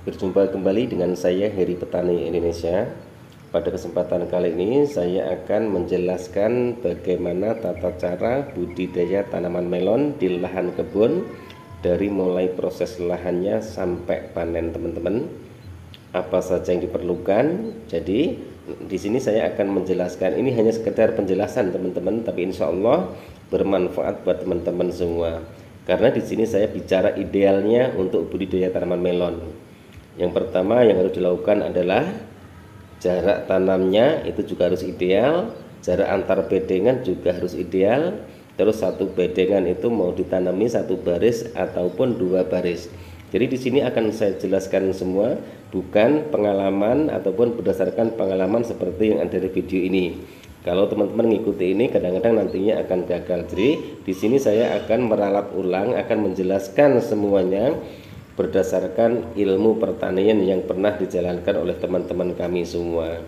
Berjumpa kembali dengan saya Heri Petani Indonesia. Pada kesempatan kali ini saya akan menjelaskan bagaimana tata cara budidaya tanaman melon di lahan kebun dari mulai proses lahannya sampai panen teman-teman. Apa saja yang diperlukan. Jadi di sini saya akan menjelaskan, ini hanya sekedar penjelasan teman-teman, tapi insya Allah bermanfaat buat teman-teman semua. Karena di sini saya bicara idealnya untuk budidaya tanaman melon. Yang pertama yang harus dilakukan adalah jarak tanamnya itu juga harus ideal, jarak antar bedengan juga harus ideal. Terus satu bedengan itu mau ditanami satu baris ataupun dua baris. Jadi di sini akan saya jelaskan semua, bukan pengalaman ataupun berdasarkan pengalaman seperti yang ada di video ini. Kalau teman-teman mengikuti ini kadang-kadang nantinya akan gagal. Jadi di sini saya akan meralat ulang, akan menjelaskan semuanya berdasarkan ilmu pertanian yang pernah dijalankan oleh teman-teman kami semua.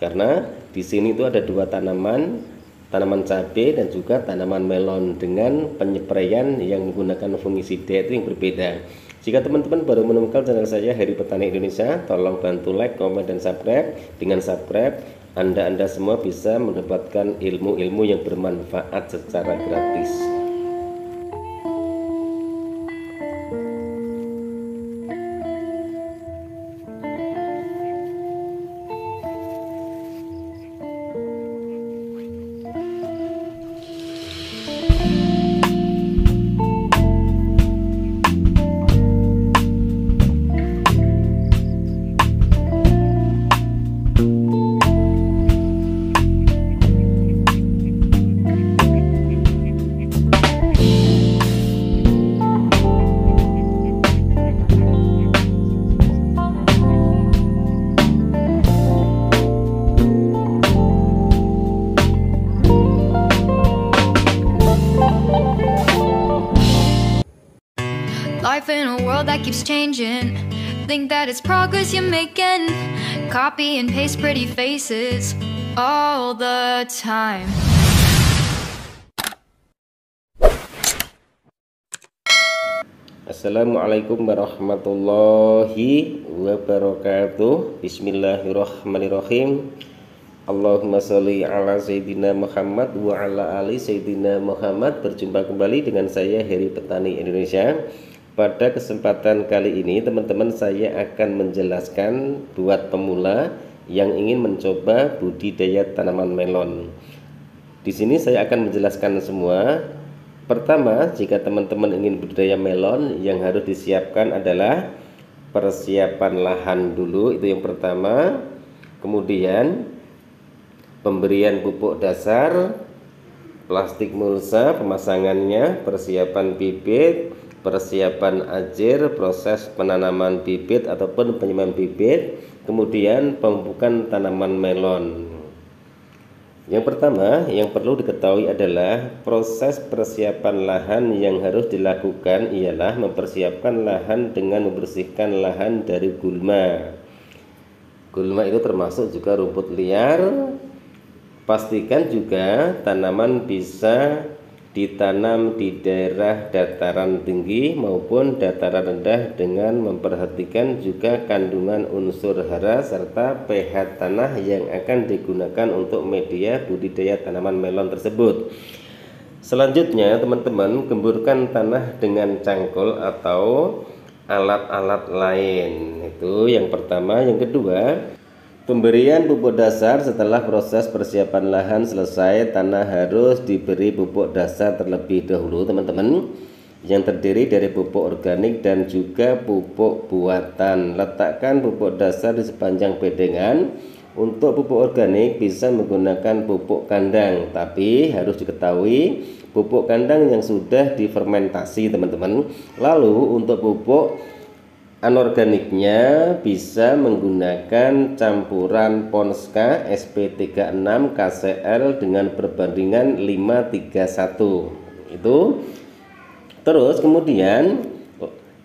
Karena di sini itu ada dua tanaman cabai dan juga tanaman melon dengan penyepraian yang menggunakan fungisida itu yang berbeda. Jika teman-teman baru menemukan channel saya Heri Petani Indonesia, tolong bantu like, komen, dan subscribe. Dengan subscribe, Anda semua bisa mendapatkan ilmu-ilmu yang bermanfaat secara gratis. Life in a world that keeps changing. Think that it's progress you're making. Copy and paste pretty faces all the time. Assalamualaikum warahmatullahi wabarakatuh. Bismillahirrahmanirrahim. Allahumma sholli ala Sayyidina Muhammad wa ala ali Sayyidina Muhammad. Berjumpa kembali dengan saya Heri Petani Indonesia. Pada kesempatan kali ini teman-teman saya akan menjelaskan buat pemula yang ingin mencoba budidaya tanaman melon. Di sini saya akan menjelaskan semua. Pertama, jika teman-teman ingin budidaya melon, yang harus disiapkan adalah persiapan lahan dulu, itu yang pertama. Kemudian pemberian pupuk dasar, plastik mulsa, pemasangannya, persiapan bibit, persiapan ajir, proses penanaman bibit ataupun penyemayan bibit, kemudian pemupukan tanaman melon. Yang pertama yang perlu diketahui adalah proses persiapan lahan yang harus dilakukan ialah mempersiapkan lahan dengan membersihkan lahan dari gulma. Gulma itu termasuk juga rumput liar. Pastikan juga tanaman bisa ditanam di daerah dataran tinggi maupun dataran rendah dengan memperhatikan juga kandungan unsur hara serta pH tanah yang akan digunakan untuk media budidaya tanaman melon tersebut. Selanjutnya teman-teman gemburkan tanah dengan cangkul atau alat-alat lain. Itu yang pertama. Yang kedua, pemberian pupuk dasar. Setelah proses persiapan lahan selesai, tanah harus diberi pupuk dasar terlebih dahulu teman-teman, yang terdiri dari pupuk organik dan juga pupuk buatan. Letakkan pupuk dasar di sepanjang bedengan. Untuk pupuk organik bisa menggunakan pupuk kandang, tapi harus diketahui pupuk kandang yang sudah difermentasi teman-teman. Lalu untuk pupuk anorganiknya bisa menggunakan campuran Ponska SP36 KCL dengan perbandingan 5:1. Itu. Terus kemudian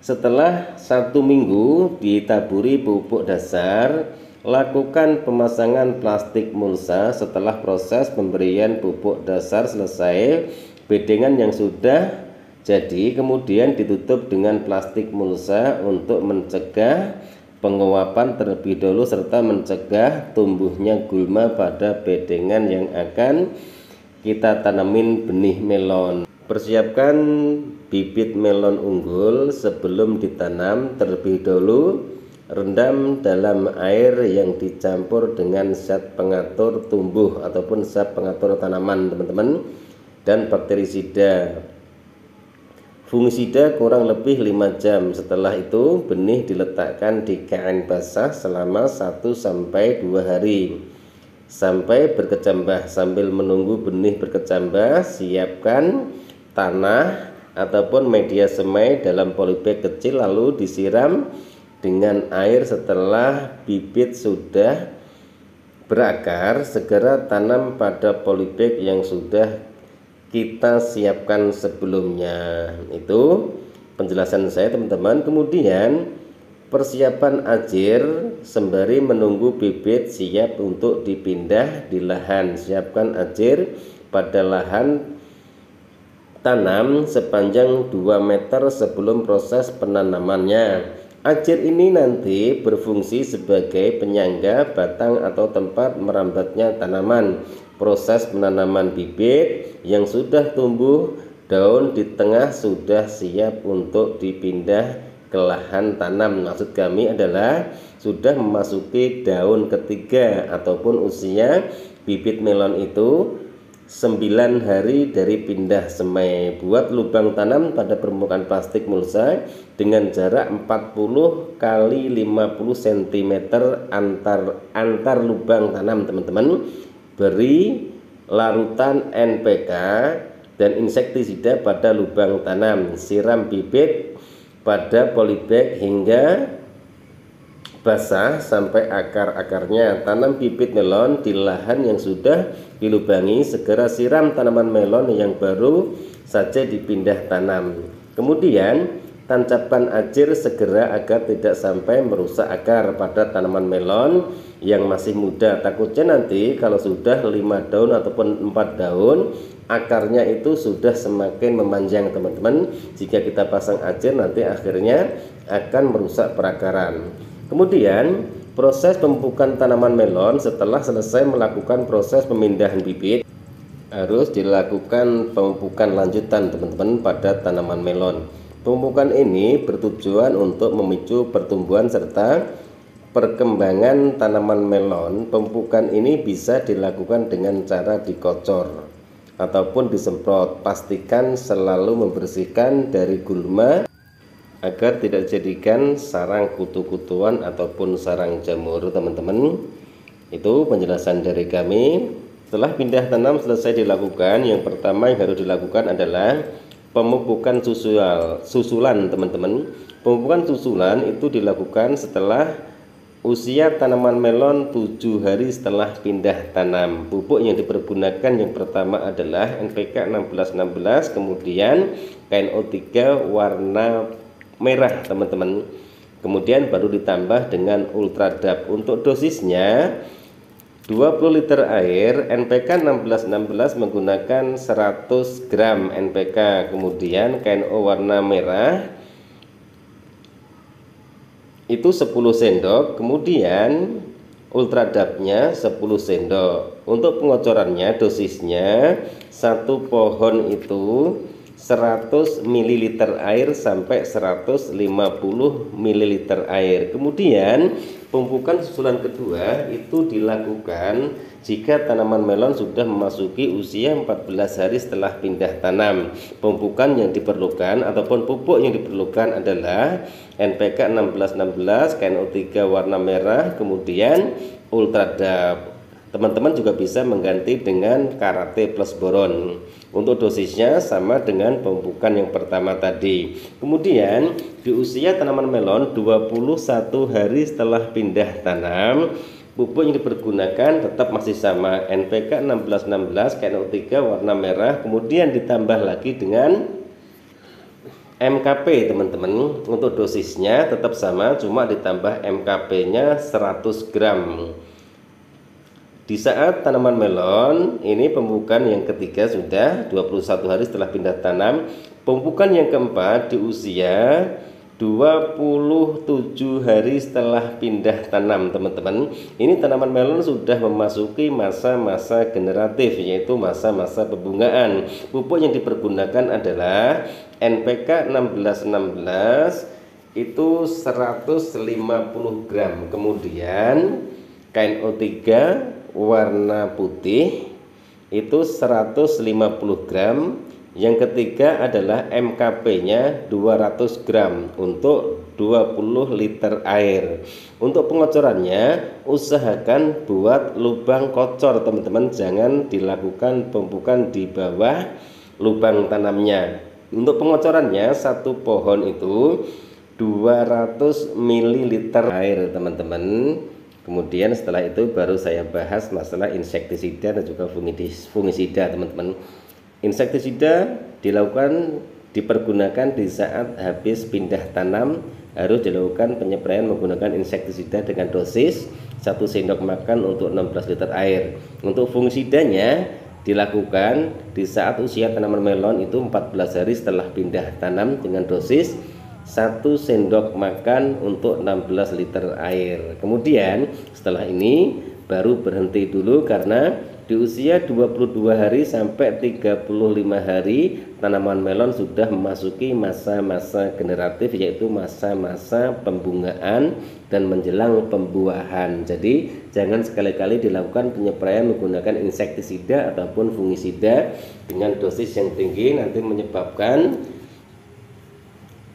setelah 1 minggu ditaburi pupuk dasar, lakukan pemasangan plastik mulsa. Setelah proses pemberian pupuk dasar selesai, bedengan yang sudah jadi kemudian ditutup dengan plastik mulsa untuk mencegah penguapan terlebih dahulu serta mencegah tumbuhnya gulma pada bedengan yang akan kita tanamin benih melon. Persiapkan bibit melon unggul sebelum ditanam. Terlebih dahulu rendam dalam air yang dicampur dengan zat pengatur tumbuh ataupun zat pengatur tanaman teman-teman, dan bakterisida fungisida kurang lebih 5 jam. Setelah itu benih diletakkan di kain basah selama 1-2 hari sampai berkecambah. Sambil menunggu benih berkecambah, siapkan tanah ataupun media semai dalam polybag kecil lalu disiram dengan air. Setelah bibit sudah berakar, segera tanam pada polybag yang sudah kita siapkan sebelumnya. Itu penjelasan saya teman-teman. Kemudian persiapan ajir sembari menunggu bibit siap untuk dipindah di lahan. Siapkan ajir pada lahan tanam sepanjang 2 meter sebelum proses penanamannya. Ajir ini nanti berfungsi sebagai penyangga batang atau tempat merambatnya tanaman. Proses penanaman bibit yang sudah tumbuh daun di tengah sudah siap untuk dipindah ke lahan tanam. Maksud kami adalah sudah memasuki daun ketiga ataupun usia bibit melon itu 9 hari dari pindah semai. Buat lubang tanam pada permukaan plastik mulsa dengan jarak 40 kali 50 cm antar lubang tanam teman-teman. Beri larutan NPK dan insektisida pada lubang tanam. Siram bibit pada polybag hingga basah sampai akar-akarnya. Tanam bibit melon di lahan yang sudah dilubangi. Segera siram tanaman melon yang baru saja dipindah tanam. Kemudian tancapkan ajir segera agar tidak sampai merusak akar pada tanaman melon yang masih muda. Takutnya nanti kalau sudah 5 daun ataupun 4 daun, akarnya itu sudah semakin memanjang teman-teman. Jika kita pasang ajir nanti akhirnya akan merusak perakaran. Kemudian proses pemupukan tanaman melon. Setelah selesai melakukan proses pemindahan bibit, harus dilakukan pemupukan lanjutan teman-teman pada tanaman melon. Pemupukan ini bertujuan untuk memicu pertumbuhan serta perkembangan tanaman melon. Pemupukan ini bisa dilakukan dengan cara dikocor ataupun disemprot. Pastikan selalu membersihkan dari gulma agar tidak dijadikan sarang kutu-kutuan ataupun sarang jamur teman-teman. Itu penjelasan dari kami. Setelah pindah tanam selesai dilakukan, yang pertama yang harus dilakukan adalah pemupukan susulan teman-teman. Pemupukan susulan itu dilakukan setelah usia tanaman melon 7 hari setelah pindah tanam. Pupuk yang dipergunakan yang pertama adalah NPK 1616, kemudian KNO3 warna merah teman-teman. Kemudian baru ditambah dengan Ultradap. Untuk dosisnya 20 liter air, NPK 1616 menggunakan 100 gram NPK. Kemudian KNO warna merah itu 10 sendok. Kemudian Ultradapnya 10 sendok. Untuk pengocorannya dosisnya 1 pohon itu 100 ml air sampai 150 ml air. Kemudian pemupukan susulan kedua itu dilakukan jika tanaman melon sudah memasuki usia 14 hari setelah pindah tanam. Pemupukan yang diperlukan ataupun pupuk yang diperlukan adalah NPK 1616, KNO3 warna merah, kemudian Ultradap. Teman-teman juga bisa mengganti dengan Karate plus boron. Untuk dosisnya sama dengan pemupukan yang pertama tadi. Kemudian di usia tanaman melon 21 hari setelah pindah tanam, pupuk yang dipergunakan tetap masih sama, NPK 1616, KNO3 warna merah, kemudian ditambah lagi dengan MKP teman-teman. Untuk dosisnya tetap sama, cuma ditambah MKP-nya 100 gram. Di saat tanaman melon ini pemupukan yang ketiga sudah 21 hari setelah pindah tanam. Pemupukan yang keempat di usia 27 hari setelah pindah tanam teman-teman. Ini tanaman melon sudah memasuki masa-masa generatif, yaitu masa-masa pembungaan. Pupuk yang dipergunakan adalah NPK 1616 itu 150 gram. Kemudian KNO3 warna putih itu 150 gram. Yang ketiga adalah MKP-nya 200 gram untuk 20 liter air. Untuk pengocorannya usahakan buat lubang kocor teman-teman, jangan dilakukan pemupukan di bawah lubang tanamnya. Untuk pengocorannya satu pohon itu 200 ml air teman-teman. Kemudian setelah itu baru saya bahas masalah insektisida dan juga fungisida teman-teman. Insektisida dipergunakan di saat habis pindah tanam, harus dilakukan penyempraian menggunakan insektisida dengan dosis 1 sendok makan untuk 16 liter air. Untuk fungisidanya dilakukan di saat usia tanaman melon itu 14 hari setelah pindah tanam dengan dosis 1 sendok makan untuk 16 liter air. Kemudian setelah ini baru berhenti dulu, karena di usia 22 hari sampai 35 hari tanaman melon sudah memasuki masa-masa generatif, yaitu masa-masa pembungaan dan menjelang pembuahan. Jadi jangan sekali-kali dilakukan penyempraian menggunakan insektisida ataupun fungisida dengan dosis yang tinggi, nanti menyebabkan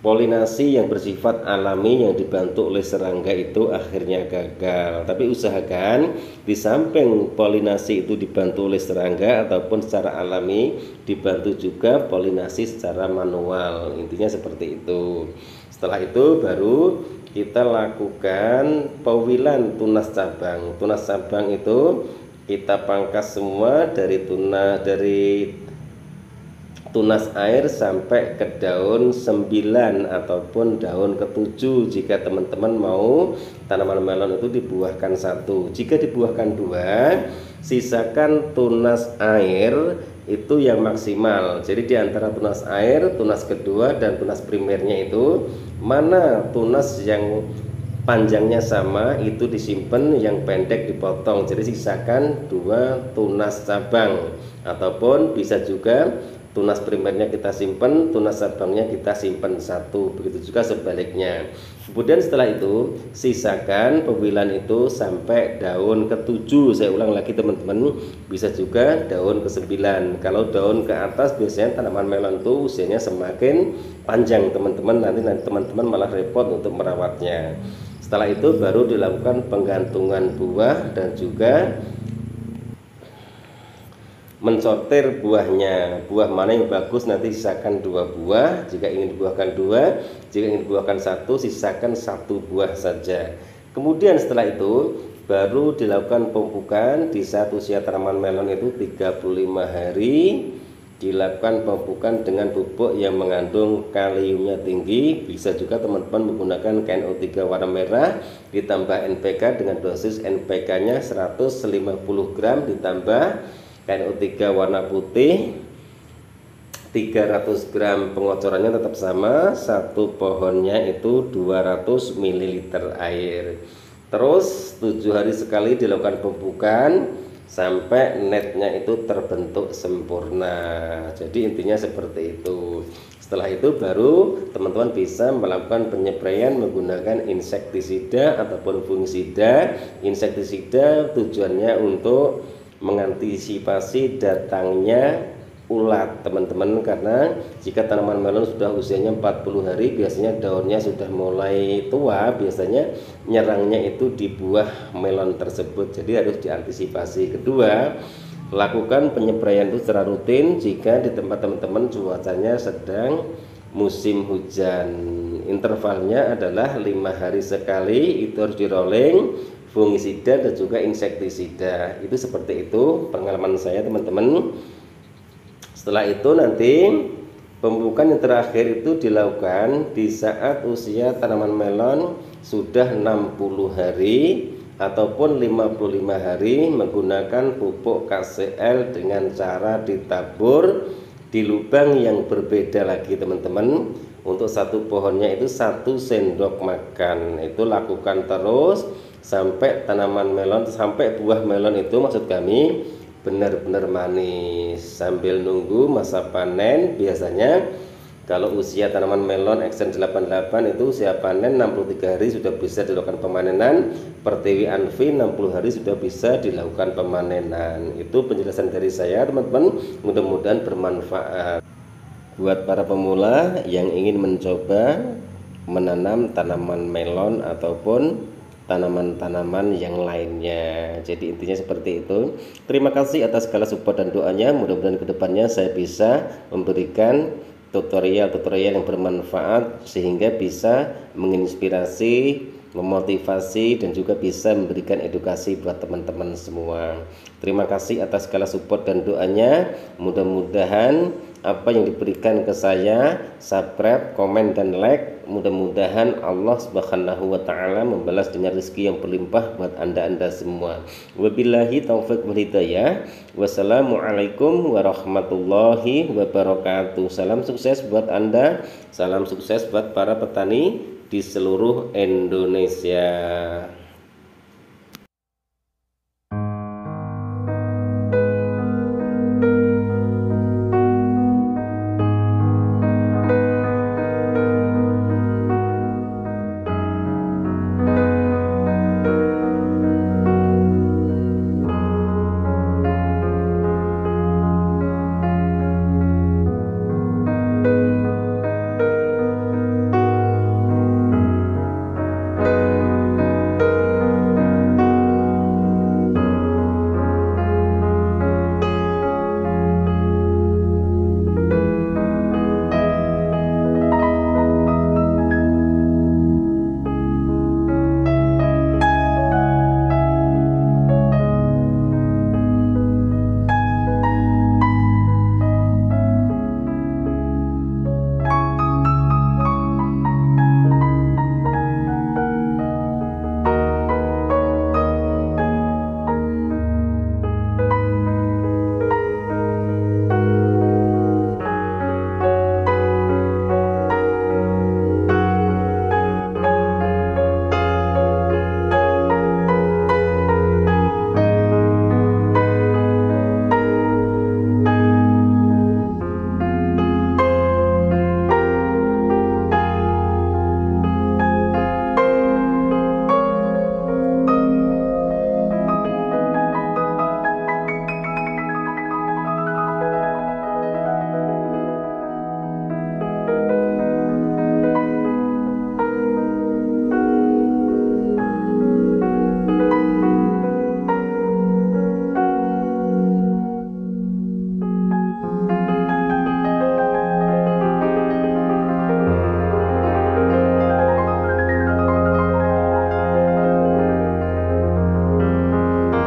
polinasi yang bersifat alami yang dibantu oleh serangga itu akhirnya gagal. Tapi usahakan di samping polinasi itu dibantu oleh serangga ataupun secara alami, dibantu juga polinasi secara manual. Intinya seperti itu. Setelah itu baru kita lakukan pewilan tunas cabang. Tunas cabang itu kita pangkas semua dari tunas air sampai ke daun 9 ataupun daun ke-7 jika teman-teman mau tanaman melon itu dibuahkan 1. Jika dibuahkan 2, sisakan tunas air itu yang maksimal. Jadi di antara tunas air, tunas kedua dan tunas primernya itu mana tunas yang panjangnya sama itu disimpan, yang pendek dipotong. Jadi sisakan 2 tunas cabang, ataupun bisa juga tunas primernya kita simpan, tunas cabangnya kita simpan 1. Begitu juga sebaliknya. Kemudian setelah itu sisakan pewilan itu sampai daun ke-7. Saya ulang lagi teman-teman, bisa juga daun ke-9. Kalau daun ke atas biasanya tanaman melon itu usianya semakin panjang teman-teman, nanti teman-teman malah repot untuk merawatnya. Setelah itu baru dilakukan penggantungan buah dan juga mensortir buahnya. Buah mana yang bagus nanti sisakan 2 buah. Jika ingin dibuahkan 2, jika ingin dibuahkan 1, sisakan 1 buah saja. Kemudian setelah itu baru dilakukan pemupukan di saat usia tanaman melon itu 35 hari. Dilakukan pemupukan dengan pupuk yang mengandung kaliumnya tinggi. Bisa juga teman-teman menggunakan KNO3 warna merah ditambah NPK dengan dosis NPK-nya 150 gram ditambah KNO3 warna putih 300 gram. Pengocorannya tetap sama, 1 pohonnya itu 200 ml air. Terus 7 hari sekali dilakukan pemupukan sampai netnya itu terbentuk sempurna. Jadi intinya seperti itu. Setelah itu baru teman-teman bisa melakukan penyempraian menggunakan insektisida ataupun fungisida. Insektisida tujuannya untuk mengantisipasi datangnya ulat teman-teman, karena jika tanaman melon sudah usianya 40 hari biasanya daunnya sudah mulai tua, biasanya nyerangnya itu di buah melon tersebut, jadi harus diantisipasi. Kedua, lakukan penyempraian itu secara rutin jika di tempat teman-teman cuacanya sedang musim hujan. Intervalnya adalah 5 hari sekali, itu harus di rolling fungisida dan juga insektisida. Itu seperti itu pengalaman saya teman-teman. Setelah itu nanti pemupukan yang terakhir itu dilakukan di saat usia tanaman melon sudah 60 hari ataupun 55 hari menggunakan pupuk KCL dengan cara ditabur di lubang yang berbeda lagi teman-teman. Untuk satu pohonnya itu 1 sendok makan. Itu lakukan terus sampai tanaman melon, sampai buah melon itu maksud kami benar-benar manis. Sambil nunggu masa panen, biasanya kalau usia tanaman melon XN88 itu usia panen 63 hari sudah bisa dilakukan pemanenan. Pertiwi Anfi 60 hari sudah bisa dilakukan pemanenan. Itu penjelasan dari saya teman-teman, mudah-mudahan bermanfaat buat para pemula yang ingin mencoba menanam tanaman melon ataupun tanaman-tanaman yang lainnya. Jadi intinya seperti itu. Terima kasih atas segala support dan doanya. Mudah-mudahan kedepannya saya bisa memberikan tutorial-tutorial yang bermanfaat sehingga bisa menginspirasi, memotivasi, dan juga bisa memberikan edukasi buat teman-teman semua. Terima kasih atas segala support dan doanya. Mudah-mudahan apa yang diberikan ke saya, subscribe, komen, dan like, mudah-mudahan Allah Subhanahu wa Ta'ala membalas dengan rezeki yang berlimpah buat anda semua. Wabillahi taufiq wal hidayah. Wassalamualaikum warahmatullahi wabarakatuh. Salam sukses buat anda, salam sukses buat para petani di seluruh Indonesia.